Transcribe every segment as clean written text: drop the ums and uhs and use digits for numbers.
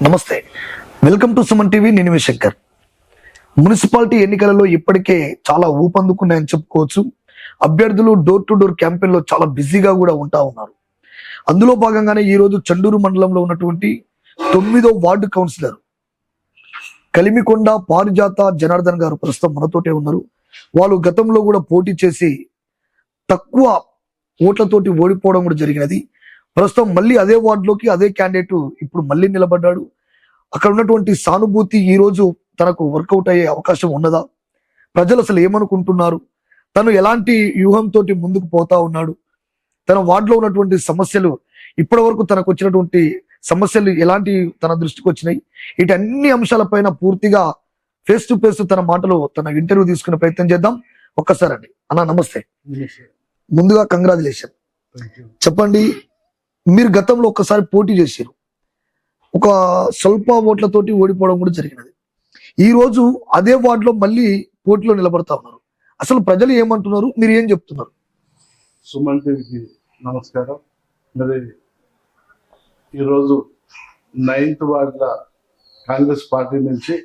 నమస్తే, welcome to Suman TV. నేను మీ Shankar. Municipality ఎన్నికలలో ఇప్పటికే చాలా ఊపందుకున్నాయని చెప్పుకోవచ్చు. అభ్యర్థులు డోర్ టు డోర్ క్యాంపెయిన్ లో చాలా బిజీగా కూడా ఉన్నారు. అందులో భాగంగానే ఈ రోజు చండూరు మండలంలో ఉన్నటువంటి 9వ వార్డు కౌన్సిలర్ కలిమికొండ పారిజాత జనార్దన్ గారు ప్రస్తుతం మనతోటే ఉన్నారు. వాళ్ళు గతంలో కూడా పోటీ చేసి తక్కువ ఓట్లతోటి ఓడిపోవడం కూడా జరిగినది. ప్రస్తుతం మళ్ళీ అదే వార్డులోకి అదే క్యాండిడేట్ ఇప్పుడు మళ్ళీ నిలబడ్డాడు. అక్కడ ఉన్నటువంటి సానుభూతి ఈ రోజు తనకు వర్కౌట్ అయ్యే అవకాశం ఉన్నదా? ప్రజలు అసలు ఏమనుకుంటున్నారు? తను ఎలాంటి వ్యూహంతో ముందుకు పోతా ఉన్నాడు? తన వార్డులో ఉన్నటువంటి సమస్యలు, ఇప్పటి వరకు తనకు వచ్చినటువంటి సమస్యలు ఎలాంటి తన దృష్టికి వచ్చినాయి? వీటన్ని అంశాలపైన పూర్తిగా ఫేస్ టు ఫేస్ తన మాటలు, తన ఇంటర్వ్యూ తీసుకునే ప్రయత్నం చేద్దాం. ఒక్కసారి అండి. అన్న నమస్తే. ముందుగా కంగ్రాచులేషన్. చెప్పండి, మీరు గతంలో ఒక్కసారి పోటీ చేశారు, ఒక స్వల్ప ఓట్లతోటి ఓడిపోవడం కూడా జరిగినది. ఈ రోజు అదే వార్డులో మళ్ళీ పోటీలో నిలబడతా ఉన్నారు. అసలు ప్రజలు ఏమంటున్నారు, మీరు ఏం చెప్తున్నారు? సుమన్ టీవీకి నమస్కారం. మరి ఈరోజు 9th వార్డుల కాంగ్రెస్ పార్టీ నుంచి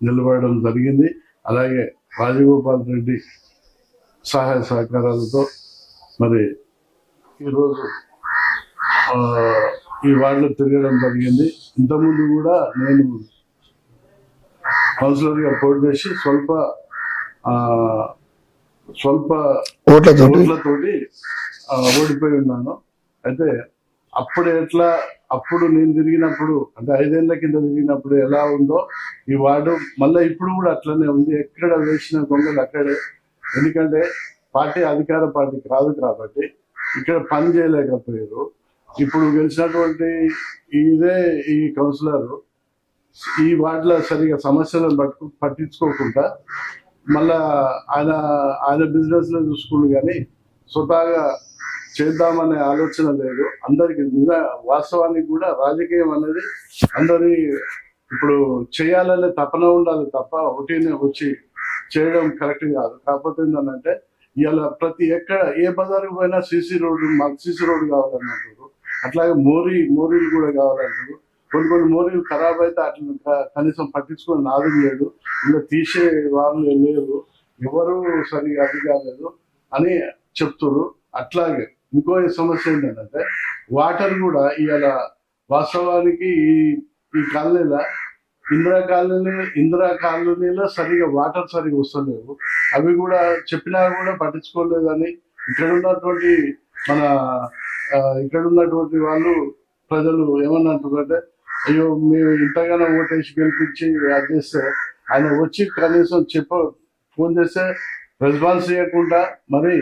నిలబడడం జరిగింది. అలాగే రాజగోపాల్ రెడ్డి సహాయ సహకారాలతో మరి ఈరోజు ఈ వార్డులో తిరగడం జరిగింది. ఇంతకుముందు కూడా నేను కౌన్సిలర్గా పోటీ చేసి స్వల్ప ఓట్లతోటి ఓడిపోయి ఉన్నాను. అయితే అప్పుడు నేను తిరిగినప్పుడు, అంటే 5 ఏళ్ల కింద తిరిగినప్పుడు ఎలా ఉందో ఈ వార్డు మళ్ళీ ఇప్పుడు కూడా అట్లనే ఉంది. ఎక్కడ వేసిన గొంగలు అక్కడే. ఎందుకంటే పార్టీ అధికార పార్టీ కాదు కాబట్టి ఇక్కడ పని చేయలేకపోయారు. ఇప్పుడు గెలిచినటువంటి ఈ కౌన్సిలర్ ఈ వార్డులో సరిగా సమస్యలను పట్టించుకోకుండా మళ్ళా ఆయన బిజినెస్ లో చూసుకుంటూ కానీ స్వతహాగా చేద్దామనే ఆలోచన లేదు అందరికి. వాస్తవానికి కూడా రాజకీయం అనేది అందరి ఇప్పుడు చేయాలనే తపన ఉండాలి తప్ప ఒకటినే వచ్చి చేయడం కరెక్ట్ కాదు. కాకపోతే ఏంటంటే ఇవాళ ఎక్కడ ఏ బజార్కి పోయినా సీసీ రోడ్డు, మాకు సీసీ రోడ్డు కావాలన్నారు. అట్లాగే మోరీలు కూడా కావాలన్నారు. కొన్ని మోరీలు ఖరాబ్ అయితే అట్లా కనీసం పట్టించుకొని నాదులు లేదు, ఇలా తీసే వాళ్ళు లేరు, ఎవరు సరిగా అది కాలేదు అని చెప్తున్నారు. అట్లాగే ఇంకో సమస్య ఏంటంటే వాటర్ కూడా ఇవాళ వాస్తవానికి ఈ కాలనీలో ఇందిరా కాలనీలో సరిగా వాటర్ సరిగా వస్తలేవు. అవి కూడా చెప్పినా కూడా పట్టించుకోలేదని ఇక్కడ ఉన్నటువంటి వాళ్ళు ప్రజలు ఏమన్నా అంటున్నారంటే, అయ్యో మేము ఇంతగానో ఓటేసి గెలిపించి అది చేస్తే ఆయన వచ్చి కనీసం ఫోన్ చేస్తే రెస్పాన్స్ చేయకుండా మరి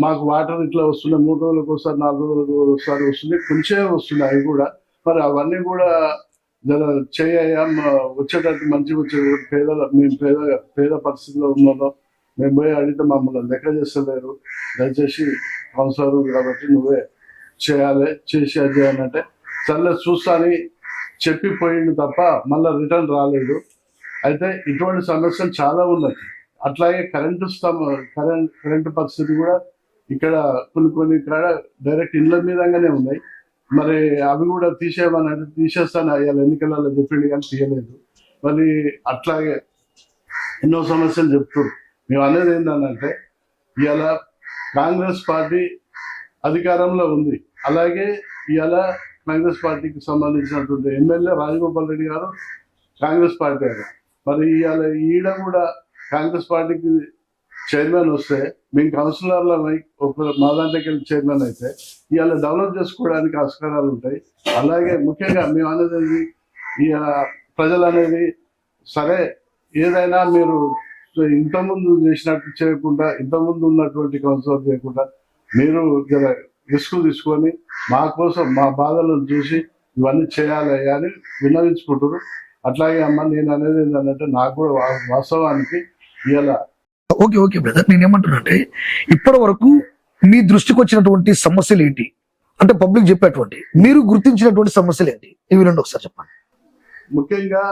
మాకు వాటర్ ఇట్లా వస్తున్నాయి, 3 రోజులకు ఒకసారి 4 రోజులకు ఒకసారి వస్తుంది, కొంచెం వస్తున్నాయి. అవి కూడా మరి అవన్నీ కూడా చేయ వచ్చేటట్టు మంచిగా వచ్చే మేము పేద పరిస్థితిలో ఉన్నాం. మేము పోయి అడిగితే మమ్మల్ని లెక్క చేస్తలేరు. దయచేసి కౌన్సిలర్ కాబట్టి నువ్వే చేసి అది చేయాలంటే సర్లే చూస్తా అని చెప్పిపోయింది తప్ప మళ్ళీ రిటర్న్ రాలేదు. అయితే ఇటువంటి సమస్యలు చాలా ఉన్నాయి. అట్లాగే కరెంటు పరిస్థితి కూడా ఇక్కడ కొన్ని ఇక్కడ డైరెక్ట్ ఇళ్ళ మీదంగానే ఉన్నాయి. మరి అవి కూడా తీసేయమని అంటే తీసేస్తాను అయ్యాలి, ఎన్నికలలో చెప్పింది కానీ తీయలేదు. మరి అట్లాగే ఎన్నో సమస్యలు చెప్తారు. మేము అనేది ఏంటంటే ఇవాళ కాంగ్రెస్ పార్టీ అధికారంలో ఉంది. అలాగే ఇవాళ కాంగ్రెస్ పార్టీకి సంబంధించినటువంటి ఎమ్మెల్యే రాజగోపాల్ రెడ్డి గారు కాంగ్రెస్ పార్టీ ఆయన. మరి ఇవాళ ఈడ కూడా కాంగ్రెస్ పార్టీకి చైర్మన్ వస్తే మేము కౌన్సిలర్ల మా దాంట్లోకి వెళ్ళి చైర్మన్ అయితే ఇవాళ డెవలప్ చేసుకోవడానికి ఆస్కారాలు ఉంటాయి. అలాగే ముఖ్యంగా మేము అనేది ప్రజలు అనేది సరే ఏదైనా మీరు ఇంతకుముందు చేసినట్టు చేయకుండా, ఇంతకుముందు ఉన్నటువంటి కౌన్సిలర్ చేయకుండా మీరు రిస్క్ తీసుకొని మా కోసం మా బాధలను చూసి ఇవన్నీ చేయాలి అని విన్నవించుకుంటారు. అట్లాగే అమ్మ నేను అనేది ఏంటంటే నాకు కూడా వాస్తవానికి ఇవాళ ఓకే బ్రదర్, నేనేమంటున్నానంటే ఇప్పటి వరకు మీ దృష్టికి వచ్చినటువంటి సమస్యలు ఏంటి, అంటే పబ్లిక్ చెప్పేటువంటి మీరు గుర్తించినటువంటి సమస్యలు ఏంటి, ఇవి రెండు ఒకసారి చెప్పండి. ముఖ్యంగా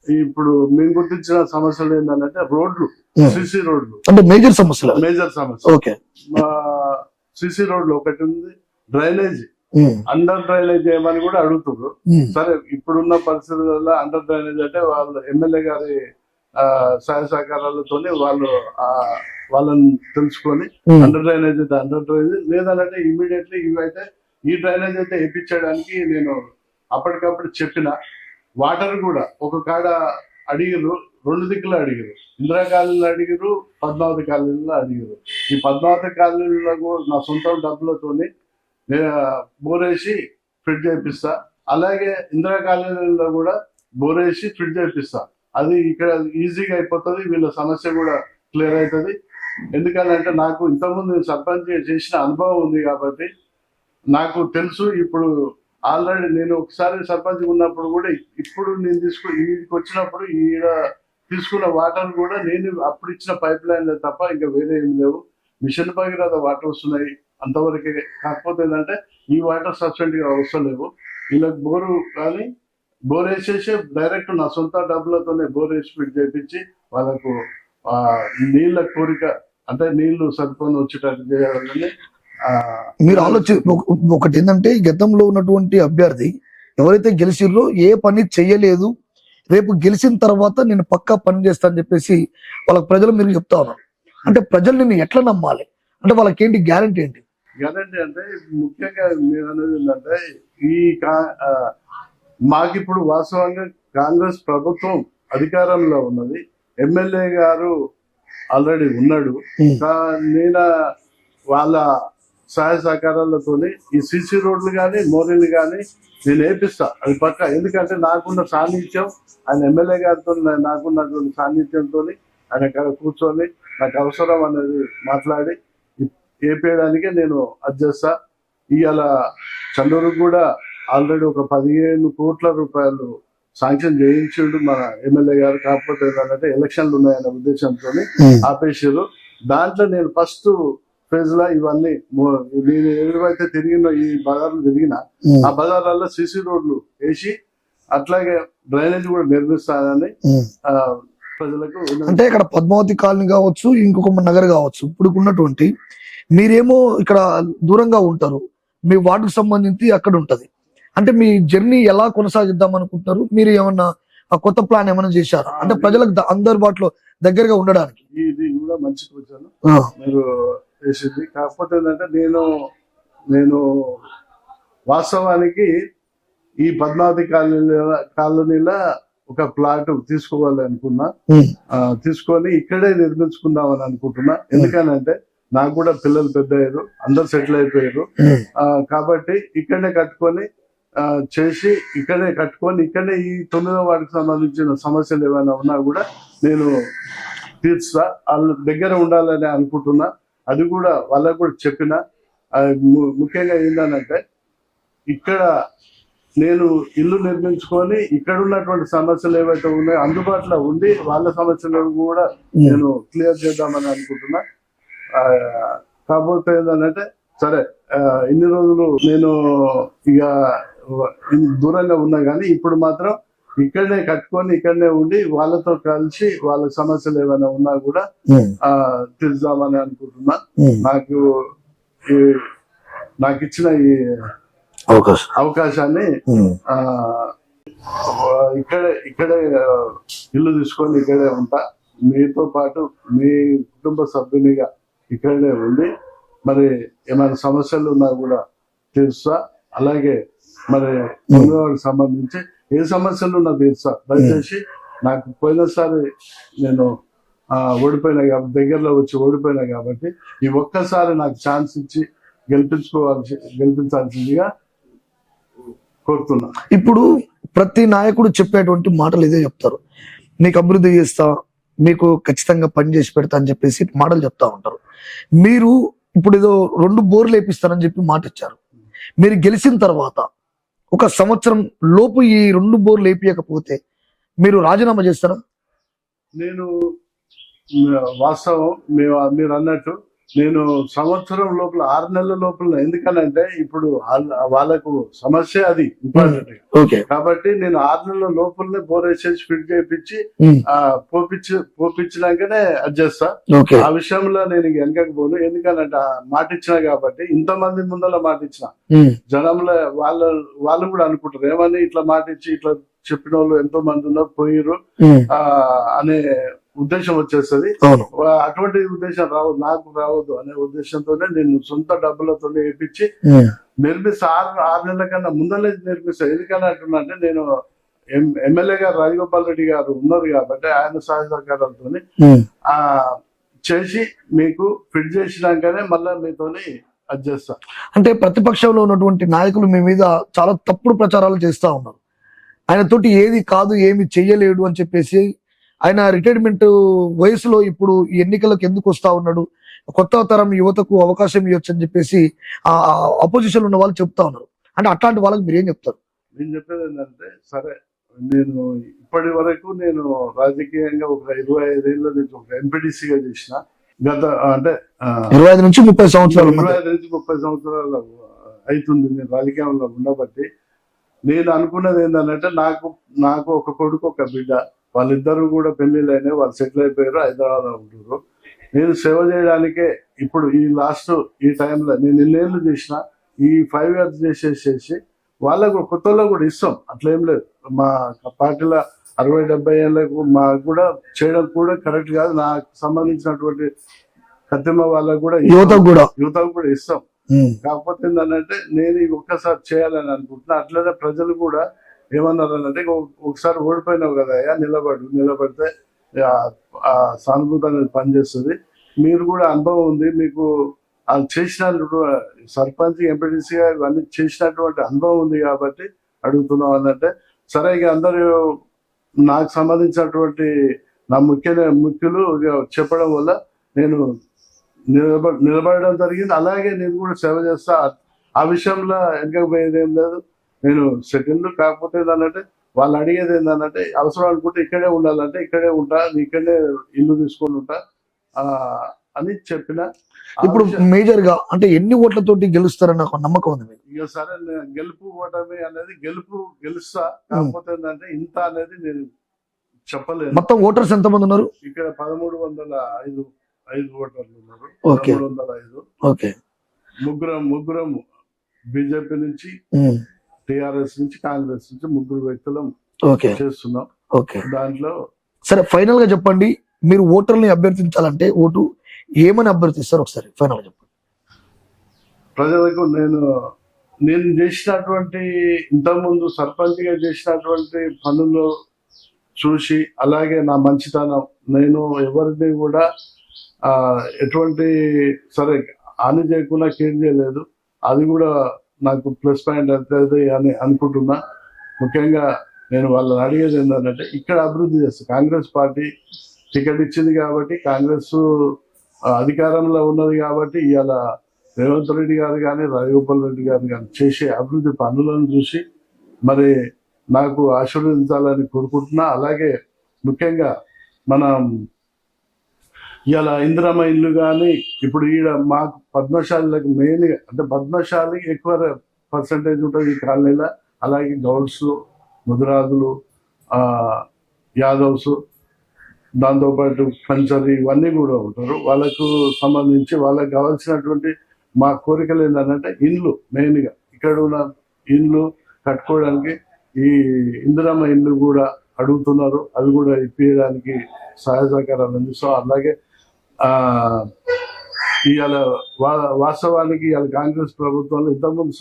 ఇప్పుడు మేము గుర్తించిన సమస్యలు ఏంటంటే రోడ్లు, సిసి రోడ్లు అంటే మేజర్ సమస్య. ఓకే, సిసి రోడ్లు ఒకటి ఉంది. డ్రైనేజ్ అండర్ డ్రైనేజ్ చేయమని కూడా అడుగుతున్నారు. సరే ఇప్పుడున్న పరిస్థితుల్లో అండర్ డ్రైనేజ్ అంటే వాళ్ళు ఎమ్మెల్యే గారి సహాయ సహకారాలతో వాళ్ళని తెలుసుకొని అండర్ డ్రైనేజ్ అయితే అండర్ డ్రైనేజ్ లేదంటే ఇమీడియట్లీ ఇవైతే ఈ డ్రైనేజ్ అయితే వేయించడానికి నేను అప్పటికప్పుడు చెప్పిన. వాటర్ కూడా ఒక కాడ అడిగిరు, 2 దిక్కులు అడిగిరు, ఇందిరా కాలనీలో అడిగిరు, పద్మావతి కాలనీలో అడిగిరు. ఈ పద్మావతి కాలనీలో కూడా నా సొంత డబ్బులతోని బోరేసి ఫిట్ చేపిస్తా. అలాగే ఇందిరా కాలనీలో కూడా బోరేసి ఫిట్ చేపిస్తా. అది ఇక్కడ ఈజీగా అయిపోతుంది, వీళ్ళ సమస్య కూడా క్లియర్ అవుతుంది. ఎందుకంటే నాకు ఇంతకుముందు సర్పంచ్ చేసిన అనుభవం ఉంది కాబట్టి నాకు తెలుసు. ఇప్పుడు ఆల్రెడీ నేను ఒకసారి సర్పంచ్ ఉన్నప్పుడు కూడా ఇప్పుడు నేను ఈడికి వచ్చినప్పుడు ఈడ తీసుకున్న వాటర్ కూడా నేను అప్పుడు ఇచ్చిన పైప్ లైన్లే తప్ప ఇంకా వేరే ఏమి లేవు. మిషన్ భగీరథ వాటర్ వస్తున్నాయి అంతవరకే. కాకపోతే ఏంటంటే ఈ వాటర్ సబ్సిడీ గా వస్తలేవు. వీళ్ళకి బోరు కానీ బోర్ వేసేసి డైరెక్ట్ నా సొంత డబ్బులతోనే బోర్ వేసి ఫిట్ చేయించి వాళ్ళకు నీళ్ళ కోరిక అంటే నీళ్లు సరిపోని వచ్చేటట్టు చేయాలని మీరు ఒకటి ఏంటంటే గతంలో ఉన్నటువంటి అభ్యర్థి ఎవరైతే గెలిచిర్రో ఏ పని చెయ్యలేదు, రేపు గెలిచిన తర్వాత నేను పక్కా పని చేస్తా అని చెప్పేసి వాళ్ళకి ప్రజలు మీరు చెప్తా ఉన్నారు. అంటే ప్రజలు నిన్ను ఎట్లా నమ్మాలి? అంటే వాళ్ళకి ఏంటి గ్యారంటీ ఏంటి? గ్యారంటీ అంటే ముఖ్యంగా మీరు అనేది ఏంటంటే మాకిప్పుడు వాస్తవంగా కాంగ్రెస్ ప్రభుత్వం అధికారంలో ఉన్నది, ఎమ్మెల్యే గారు ఆల్రెడీ ఉన్నాడు. నేను వాళ్ళ సహాయ సహకారాలతో ఈ సిసి రోడ్లు కానీ మోరీలు కానీ నేను వేపిస్తా, అది పక్క. ఎందుకంటే నాకున్న సాన్నిధ్యం ఆయన ఎమ్మెల్యే గారితో నాకున్నటువంటి సాన్నిధ్యంతో ఆయన కూర్చొని నాకు అవసరం అనేది మాట్లాడి వేపేయడానికే నేను అది చేస్తా. ఇవాళ చంద్రుడికి కూడా ఆల్రెడీ ఒక 15 కోట్ల రూపాయలు శాంక్షన్ చేయించిండు మన ఎమ్మెల్యే గారు. కాకపోతే ఏంటంటే ఎలక్షన్లు ఉన్నాయన్న ఉద్దేశంతో ఆపేసారు. దాంట్లో నేను ఫస్ట్ ఫేజ్ లా ఇవన్నీ నేను ఏవైతే తిరిగినో ఈ బజార్లు తిరిగినా ఆ బజార్లలో సిసి రోడ్లు వేసి అట్లాగే డ్రైనేజ్ కూడా నిర్మిస్తానని ప్రజలకు. అంటే ఇక్కడ పద్మావతి కాలనీ కావచ్చు, ఇంకొక నగర్ కావచ్చు, ఇప్పుడు ఉన్నటువంటి మీరేమో ఇక్కడ దూరంగా ఉంటారు, మీ వార్డుకు సంబంధించి అక్కడ ఉంటది. అంటే మీ జర్నీ ఎలా కొనసాగిద్దాం అనుకుంటున్నారు? మీరు ఏమన్నా కొత్త ప్లాన్ ఏమైనా చేశారా? అంటే ప్రజలకు అందుబాటులో దగ్గరగా ఉండడానికి. ఇది కూడా మంచి కూర్చొని మీరు చేసింది. కాకపోతే ఏంటంటే నేను వాస్తవానికి ఈ పద్మావతి కాలనీలో ఒక ప్లాట్ తీసుకోవాలి అనుకున్నా. తీసుకొని ఇక్కడే నిర్మించుకుందామని అనుకుంటున్నా. ఎందుకనంటే నాకు కూడా పిల్లలు పెద్ద అయ్యారు, అందరు సెటిల్ అయిపోయారు. కాబట్టి ఇక్కడనే కట్టుకొని చేసి ఇక్కడే కట్టుకొని ఇక్కడనే ఈ 9వ వార్డుకి సంబంధించిన సమస్యలు ఏమైనా ఉన్నా కూడా నేను తీర్చుతా. వాళ్ళ దగ్గర ఉండాలని అనుకుంటున్నా. అది కూడా వాళ్ళకు కూడా చెప్పిన. ముఖ్యంగా ఏంటంటే ఇక్కడ నేను ఇల్లు నిర్మించుకొని ఇక్కడ ఉన్నటువంటి సమస్యలు ఏవైతే ఉన్నాయో అందుబాటులో ఉండి వాళ్ళ సమస్యలను కూడా నేను క్లియర్ చేద్దామని అనుకుంటున్నా. కాకపోతే ఏంటంటే సరే ఇన్ని రోజులు నేను ఇక దూరంగా ఉన్నా కానీ ఇప్పుడు మాత్రం ఇక్కడనే కట్టుకొని ఇక్కడనే ఉండి వాళ్ళతో కలిసి వాళ్ళ సమస్యలు ఏమైనా ఉన్నా కూడా తీర్చుదామని అనుకుంటున్నా. నాకు ఇచ్చిన ఈ అవకాశాన్ని ఇక్కడే ఇల్లు తీసుకొని ఇక్కడే ఉంటా. మీతో పాటు మీ కుటుంబ సభ్యునిగా ఇక్కడనే ఉండి మరి ఏమైనా సమస్యలు ఉన్నా కూడా తీరుస్తా. అలాగే మరి వారికి సంబంధించి ఏ సమస్యలు ఉన్నా తీరుస్తా. దయచేసి నాకు పోయినసారి నేను ఓడిపోయినా కాబట్టి దగ్గరలో వచ్చి ఓడిపోయినా కాబట్టి ఈ ఒక్కసారి నాకు ఛాన్స్ ఇచ్చి గెలిపించాల్సిందిగా కోరుతున్నా. ఇప్పుడు ప్రతి నాయకుడు చెప్పేటువంటి మాటలు ఇదే చెప్తారు, నీకు అభివృద్ధి చేస్తా, మీకు ఖచ్చితంగా పని చేసి పెడతా అని చెప్పేసి మాటలు చెప్తా ఉంటారు. మీరు ఇప్పుడు ఏదో 2 బోర్లు వేపిస్తారని చెప్పి మాట ఇచ్చారు. మీరు గెలిచిన తర్వాత 1 సంవత్సరం లోపు ఈ 2 బోర్లు వేపియకపోతే మీరు రాజీనామా చేస్తారా? నేను వాస్తవం మీరు అన్నట్టు నేను సంవత్సరం లోపల 6 నెలల లోపల, ఎందుకనంటే ఇప్పుడు వాళ్ళకు సమస్య అది ఇంపార్టెంట్. ఓకే. కాబట్టి నేను 6 నెలల లోపలనే బోర్ వేసేసి ఫిట్ చేయించి పోపించినాకనే అది చేస్తా. ఓకే. ఆ విషయంలో నేను వెనకపోను, ఎందుకనంటే మాట ఇచ్చినా కాబట్టి, ఇంతమంది ముందర మాట ఇచ్చిన జనంలో వాళ్ళు కూడా అనుకుంటారు ఏమని ఇట్లా మాట ఇచ్చి ఇట్లా చెప్పిన వాళ్ళు ఎంతో మంది ఉన్నారు పోయిరు అనే ఉద్దేశం వచ్చేస్తుంది. అటువంటి ఉద్దేశం నాకు రావద్దు అనే ఉద్దేశంతోనే నేను సొంత డబ్బులతో వేయించి నిర్మిస్తా. 6 నెలల కన్నా ముందలే నిర్మిస్తా. ఎందుకని అంటున్నా అంటే, నేను ఎమ్మెల్యే గారు రాజగోపాల్ రెడ్డి గారు ఉన్నారు కాబట్టి ఆయన సహాయ సహకారాలతో చేసి మీకు ఫిట్ చేసినాకనే మళ్ళా మీతోని అది చేస్తా. అంటే ప్రతిపక్షంలో ఉన్నటువంటి నాయకులు మీ మీద చాలా తప్పుడు ప్రచారాలు చేస్తా ఉన్నారు. ఆయనతోటి ఏది కాదు, ఏమి చెయ్యలేడు అని చెప్పేసి, ఆయన రిటైర్మెంట్ వయసులో ఇప్పుడు ఈ ఎన్నికలకు ఎందుకు వస్తా ఉన్నాడు, కొత్త తరం యువతకు అవకాశం ఇవ్వచ్చు అని చెప్పేసి ఆ అపోజిషన్ ఉన్న వాళ్ళు చెప్తా ఉన్నారు. అంటే అట్లాంటి వాళ్ళకి మీరు ఏం చెప్తారు? నేను చెప్పేది ఏంటంటే, సరే నేను ఇప్పటి వరకు నేను రాజకీయంగా ఒక 25 ఏళ్ళ నుంచి ఒక ఎంపీటీసీగా చేసిన. గత అంటే 25 నుంచి 30 సంవత్సరాలు 25 నుంచి 30 సంవత్సరాలు అవుతుంది నేను రాజకీయంలో ఉండబట్టి. నేను అనుకున్నది ఏంటంటే, నాకు ఒక కొడుకు ఒక బిడ్డ, వాళ్ళిద్దరు కూడా పెళ్లిళ్ళు అయినాయి, వాళ్ళు సెటిల్ అయిపోయారు, హైదరాబాద్ ఉంటున్నారు. నేను సేవ చేయడానికే ఇప్పుడు ఈ టైంలో నేను ఎన్నేళ్ళు చేసిన, ఈ 5 years చేసేసి వాళ్ళకు కొత్తలో కూడా ఇస్తాం, అట్లేం లేదు. మా పార్టీలో 60-70 ఏళ్ళకు మాకు కూడా చేయడం కూడా కరెక్ట్ కాదు. నాకు సంబంధించినటువంటి కత్తిమ వాళ్ళకు కూడా యువతకు కూడా ఇస్తాం. కాకపోతే ఏంటంటే, నేను ఒక్కసారి చేయాలని అనుకుంటున్నా. అట్లనే ప్రజలు కూడా ఏమన్నారు అంటే, ఒకసారి ఓడిపోయినావు కదా అయ్యా, నిలబడితే ఆ సానుభూతి అనేది పనిచేస్తుంది. మీరు కూడా అనుభవం ఉంది, మీకు చేసిన సర్పంచ్ ఎంపీటీసీగా ఇవన్నీ చేసినటువంటి అనుభవం ఉంది కాబట్టి అడుగుతున్నాం అన్నట్టే. సరే, ఇక అందరూ నాకు సంబంధించినటువంటి నా ముఖ్యులు చెప్పడం వల్ల నేను నిలబడడం జరిగింది. అలాగే నేను కూడా సేవ చేస్తా. ఆ విషయంలో వెనకపోయేది ఏం లేదు. నేను సెటిల్ కాకపోతే ఏంటంటే, వాళ్ళు అడిగేది ఏంటంటే, అవసరం అనుకుంటే ఇక్కడే ఉండాలంటే ఇక్కడే ఉంటా, ఇక్కడే ఇల్లు తీసుకొని ఉంటా అని చెప్పిన. ఇప్పుడు మేజర్ గా అంటే ఎన్ని ఓట్లతోటి గెలుస్తారన్న నమ్మకం ఉంది మీకు? ఇక సరే, గెలుపు ఓటమి అనేది గెలుస్తా. కాకపోతే ఏంటంటే, ఇంత అనేది నేను చెప్పలేదు. మొత్తం ఓటర్స్ ఎంత మంది ఉన్నారు ఇక్కడ? 1305 ఓటర్లు ఉన్నారు. 1305. ఓకే. ముగ్గురం బీజేపీ నుంచి, టిఆర్ఎస్ నుంచి, కాంగ్రెస్ నుంచి 3 వ్యక్తులం చేస్తున్నాం. దాంట్లో సరే, ఫైనల్ గా చెప్పండి, మీరు ఓటర్ని అభ్యర్థించాలంటే ఓటు ఏమని అభ్యర్థిస్తారు ఒకసారి ఫైనల్ గా చెప్పండి. ప్రజలకు నేను చేసినటువంటి ఇంతకుముందు సర్పంచ్ గా చేసినటువంటి పనులు చూసి, అలాగే నా మంచితనం, నేను ఎవరిని కూడా ఎటువంటి సరే హాని చేయకుండా కేర్ చేయలేదు, అది కూడా నాకు ప్లస్ పాయింట్ అవుతుంది అని అనుకుంటున్నా. ముఖ్యంగా నేను వాళ్ళని అడిగేది ఏంటంటే, ఇక్కడ అభివృద్ధి చేస్తా. కాంగ్రెస్ పార్టీ టికెట్ ఇచ్చింది కాబట్టి, కాంగ్రెస్ అధికారంలో ఉన్నది కాబట్టి, ఇవాళ రేవంత్ రెడ్డి గారు కానీ, రాజగోపాల్ రెడ్డి గారు కానీ చేసే అభివృద్ధి పనులను చూసి మరి నాకు ఆశీర్వదించాలని కోరుకుంటున్నా. అలాగే ముఖ్యంగా మనం ఇలా ఇందిరమ్మ ఇల్లు కానీ, ఇప్పుడు ఈడ మాకు పద్మశాలకు మెయిన్గా, అంటే పద్మశాలికి ఎక్కువ పర్సంటేజ్ ఉంటుంది ఈ కాలనీలో. అలాగే గౌడ్స్, ముదిరాజులు, యాదవ్స్, దాంతోపాటు పంచరి, ఇవన్నీ కూడా ఉంటారు. వాళ్ళకు సంబంధించి వాళ్ళకి కావాల్సినటువంటి మా కోరికలు ఏంటంటే, ఇండ్లు మెయిన్గా ఇక్కడ ఉన్న ఇండ్లు కట్టుకోవడానికి ఈ ఇందిరమ్మ ఇల్లు కూడా అడుగుతున్నారు. అవి కూడా ఇప్పించడానికి సహాయ సహకారాలు అందిస్తాం. అలాగే ఇవాళ వాస్తవానికి ఇవాళ కాంగ్రెస్ ప్రభుత్వంలో ఇంతకుముందు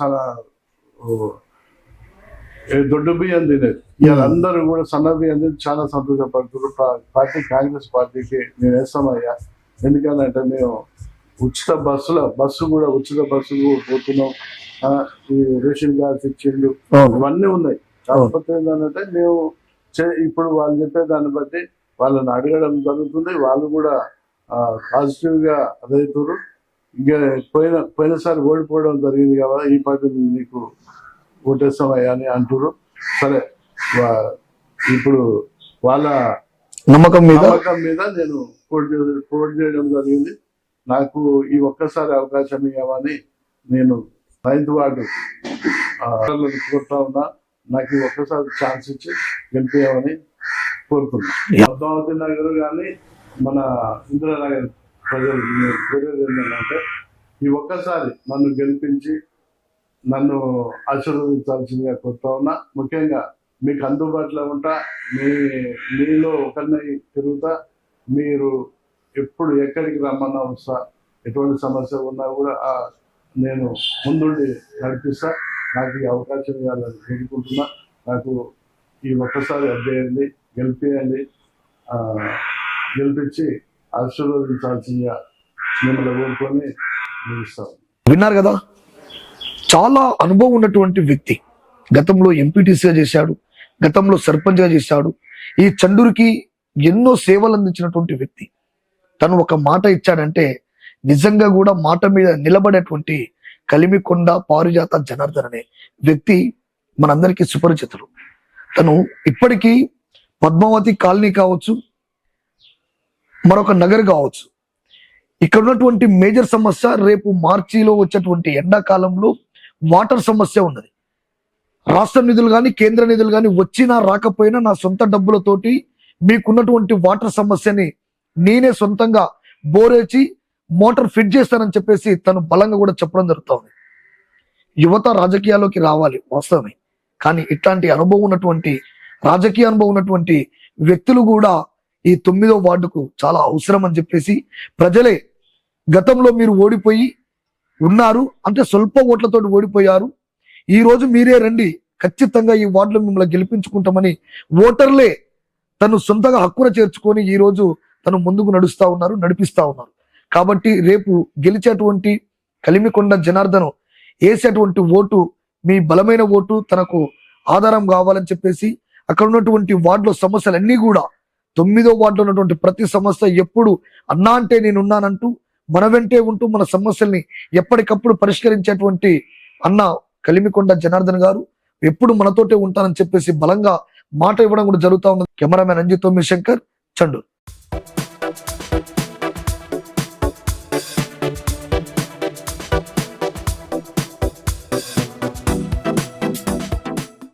దొడ్డు బియ్యం తినేది, ఇవాళ అందరూ కూడా సన్న బియ్యం తిని చాలా సంతోషపడుతున్నారు. కాంగ్రెస్ పార్టీకి మేము వేస్తామయ్యా. ఎందుకంటే మేము ఉచిత బస్సు కూడా పోతున్నాం. ఈ రేషన్ కార్డ్స్ ఇచ్చిండు, ఇవన్నీ ఉన్నాయి. కాకపోతే ఏంటంటే, మేము ఇప్పుడు వాళ్ళు చెప్పే దాన్ని బట్టి వాళ్ళని అడగడం జరుగుతుంది. వాళ్ళు కూడా పాజిటివ్ గా అదవుతారు. ఇంకా పోయినసారి ఓడిపోవడం జరిగింది కదా, ఈ పార్టీ నీకు ఓటేస్తామయ్యా అని అంటారు. సరే, ఇప్పుడు వాళ్ళ నమ్మకం మీద నేను పోటీ చేయడం జరిగింది. నాకు ఈ ఒక్కసారి అవకాశం ఇవ్వమని నేను 9th వార్డు కోరుతా ఉన్నా. నాకు ఈ ఒక్కసారి ఛాన్స్ ఇచ్చి గెలిపేయమని కోరుతున్నాను. పద్మావతి నగర్ కానీ మన ఇందిరానగర్ ప్రజలు కోరేది ఏంటంటే ఈ ఒక్కసారి నన్ను గెలిపించి నన్ను ఆశీర్వదించాల్సిందిగా కోరుతా ఉన్నా. ముఖ్యంగా మీకు అందుబాటులో ఉంటా, మీలో ఒకరిని తిరుగుతా. మీరు ఎప్పుడు ఎక్కడికి రమ్మన్నా వస్తా, ఎటువంటి సమస్య ఉన్నా కూడా నేను ముందుండి నడిపిస్తా. నాకు ఈ అవకాశం ఇవ్వాలని కోరుకుంటున్నా. నాకు ఈ ఒక్కసారి అధ్యయండి, గెలిపియండి, గెలిపించి ఆశీర్వదించాల్సిందిగా మిమ్మల్ని కోరుకొని ముగిస్తాను. విన్నారు కదా, చాలా అనుభవం ఉన్నటువంటి వ్యక్తి. గతంలో ఎంపీటీసీగా చేశాడు, గతంలో సర్పంచ్గా చేశాడు. ఈ చండూరుకి ఎన్నో సేవలు అందించినటువంటి వ్యక్తి. తను ఒక మాట ఇచ్చాడంటే నిజంగా కూడా మాట మీద నిలబడేటువంటి కలిమికొండ పారిజాత జనార్దన్ అనే వ్యక్తి మనందరికీ సుపరిచితుడు. తను ఇప్పటికీ పద్మావతి కాలనీ కావచ్చు, మరొక నగర్ కావచ్చు, ఇక్కడ ఉన్నటువంటి మేజర్ సమస్య రేపు మార్చిలో వచ్చేటువంటి ఎండాకాలంలో వాటర్ సమస్య ఉన్నది. రాష్ట్ర నిధులు కానీ కేంద్ర నిధులు కానీ వచ్చినా రాకపోయినా నా సొంత డబ్బులతోటి మీకున్నటువంటి వాటర్ సమస్యని నేనే సొంతంగా బోరేచి మోటార్ ఫిట్ చేస్తానని చెప్పేసి తను బలంగా కూడా చెప్పడం జరుగుతుంది. యువత రాజకీయాల్లోకి రావాలి వాస్తవమే, కానీ ఇట్లాంటి అనుభవం ఉన్నటువంటి రాజకీయ అనుభవం ఉన్నటువంటి వ్యక్తులు కూడా ఈ 9వ వార్డుకు చాలా అవసరం అని చెప్పేసి ప్రజలే, గతంలో మీరు ఓడిపోయి ఉన్నారు అంటే స్వల్ప ఓట్లతో ఓడిపోయారు, ఈ రోజు మీరే రండి, ఖచ్చితంగా ఈ వార్డులో మిమ్మల్ని గెలిపించుకుంటామని ఓటర్లే తను సొంతగా హక్కున చేర్చుకొని ఈ రోజు తను ముందుకు నడిపిస్తా ఉన్నారు. కాబట్టి రేపు గెలిచేటువంటి కలిమికొండ జనార్దన్ వేసేటువంటి ఓటు మీ బలమైన ఓటు, తనకు ఆధారం కావాలని చెప్పేసి అక్కడ ఉన్నటువంటి వార్డులో సమస్యలన్నీ కూడా 9వ వార్డులో ఉన్నటువంటి ప్రతి సమస్య ఎప్పుడు అన్నా అంటే నేనున్నానంటూ మన వెంటే ఉంటూ మన సమస్యల్ని ఎప్పటికప్పుడు పరిష్కరించేటువంటి అన్న కలిమికొండ జనార్దన్ గారు ఎప్పుడు మనతోటే ఉంటానని చెప్పేసి బలంగా మాట ఇవ్వడం కూడా జరుగుతా ఉన్నది. కెమెరామెన్ అంజిత్ శంకర్, చండూరు.